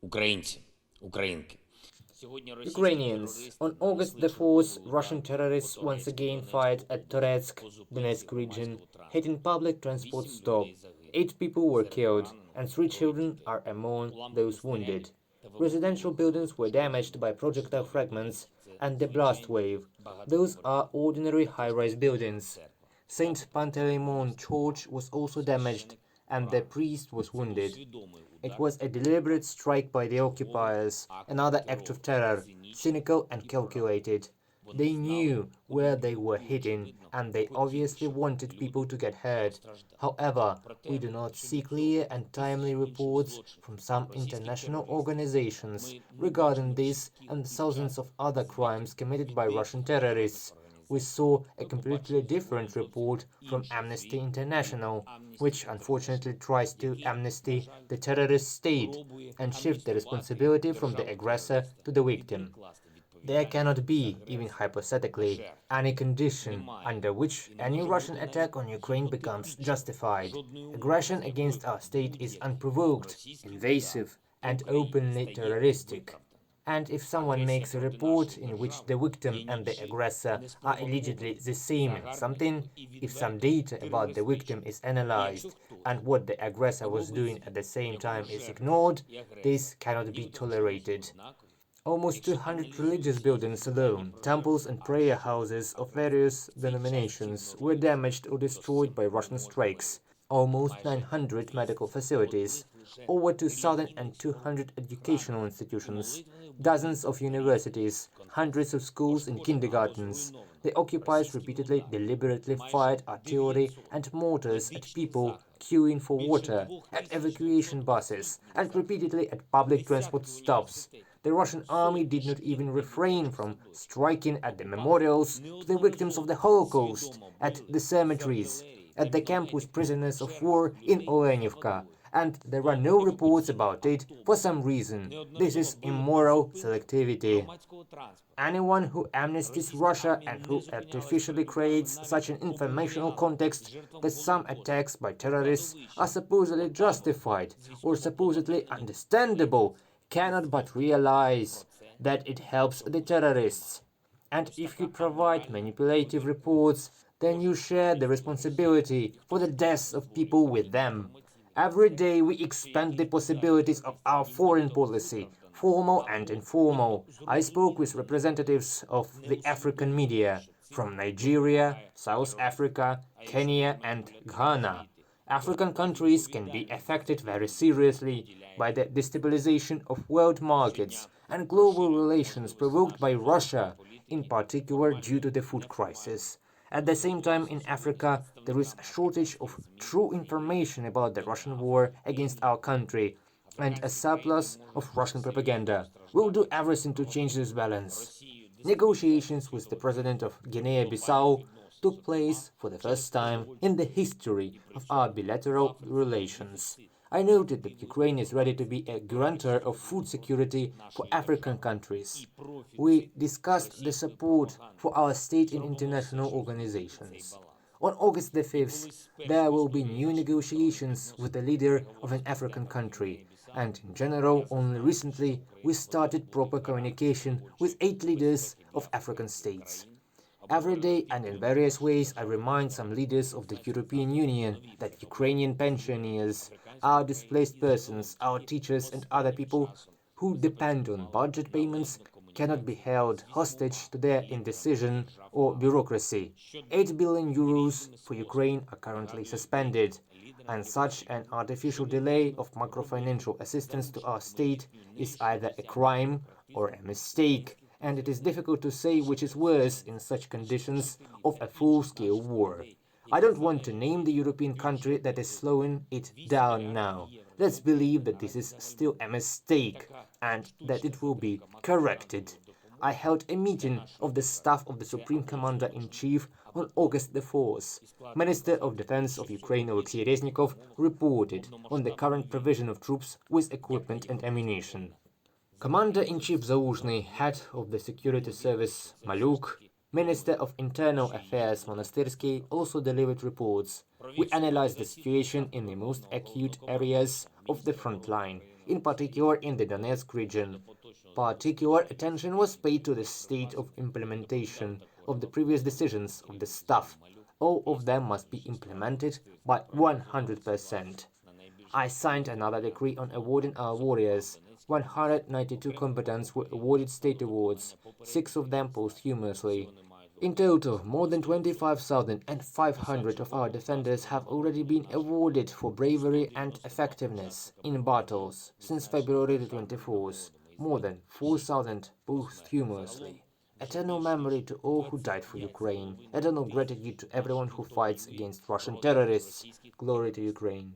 Українці, українки. Ukrainians. On August the 4th, Russian terrorists once again fired at Toretsk, Donetsk region, hitting public transport stop. 8 people were killed, and 3 children are among those wounded. Residential buildings were damaged by projectile fragments and the blast wave. Those are ordinary high-rise buildings. St. Panteleimon Church was also damaged, and the priest was wounded. It was a deliberate strike by the occupiers, another act of terror, cynical and calculated. They knew where they were hitting, and they obviously wanted people to get hurt. However, we do not see clear and timely reports from some international organizations regarding this and thousands of other crimes committed by Russian terrorists. We saw a completely different report from Amnesty International, which unfortunately tries to amnesty the terrorist state and shift the responsibility from the aggressor to the victim. There cannot be, even hypothetically, any condition under which any Russian attack on Ukraine becomes justified. Aggression against our state is unprovoked, invasive, and openly terroristic. And if someone makes a report in which the victim and the aggressor are allegedly the same in something, if some data about the victim is analyzed and what the aggressor was doing at the same time is ignored, this cannot be tolerated. Almost 200 religious buildings alone, temples and prayer houses of various denominations, were damaged or destroyed by Russian strikes. Almost 900 medical facilities, over 2,200 educational institutions, dozens of universities, hundreds of schools and kindergartens. The occupiers repeatedly, deliberately fired artillery and mortars at people queuing for water, at evacuation buses, and repeatedly at public transport stops. The Russian army did not even refrain from striking at the memorials to the victims of the Holocaust, at the cemeteries, at the camp with prisoners of war in Olenivka, and there are no reports about it for some reason. This is immoral selectivity. Anyone who amnesties Russia and who artificially creates such an informational context that some attacks by terrorists are supposedly justified or supposedly understandable cannot but realize that it helps the terrorists. And if you provide manipulative reports, then you share the responsibility for the deaths of people with them. Every day we expand the possibilities of our foreign policy, formal and informal. I spoke with representatives of the African media from Nigeria, South Africa, Kenya and Ghana. African countries can be affected very seriously by the destabilization of world markets and global relations provoked by Russia, in particular due to the food crisis. At the same time, in Africa, there is a shortage of true information about the Russian war against our country and a surplus of Russian propaganda. We'll do everything to change this balance. Negotiations with the president of Guinea-Bissau took place for the first time in the history of our bilateral relations. I noted that Ukraine is ready to be a guarantor of food security for African countries. We discussed the support for our state in international organizations. On August the 5th, there will be new negotiations with the leader of an African country, and in general, only recently, we started proper communication with 8 leaders of African states. Every day and in various ways I remind some leaders of the European Union that Ukrainian pensioners, our displaced persons, our teachers and other people who depend on budget payments cannot be held hostage to their indecision or bureaucracy. 8 billion euros for Ukraine are currently suspended, and such an artificial delay of macrofinancial assistance to our state is either a crime or a mistake, and it is difficult to say which is worse in such conditions of a full-scale war. I don't want to name the European country that is slowing it down now. Let's believe that this is still a mistake and that it will be corrected. I held a meeting of the staff of the Supreme Commander-in-Chief on August the 4th. Minister of Defense of Ukraine Alexei Reznikov reported on the current provision of troops with equipment and ammunition. Commander-in-Chief Zalushny, head of the security service Maluk, Minister of Internal Affairs Monastyrsky also delivered reports. We analyzed the situation in the most acute areas of the front line. in particular in the Donetsk region. Particular attention was paid to the state of implementation of the previous decisions of the staff. All of them must be implemented by 100%. I signed another decree on awarding our warriors. 192 combatants were awarded state awards, 6 of them posthumously. In total, more than 25,500 of our defenders have already been awarded for bravery and effectiveness in battles since February the 24th, more than 4,000 posthumously. Eternal memory to all who died for Ukraine. Eternal gratitude to everyone who fights against Russian terrorists. Glory to Ukraine.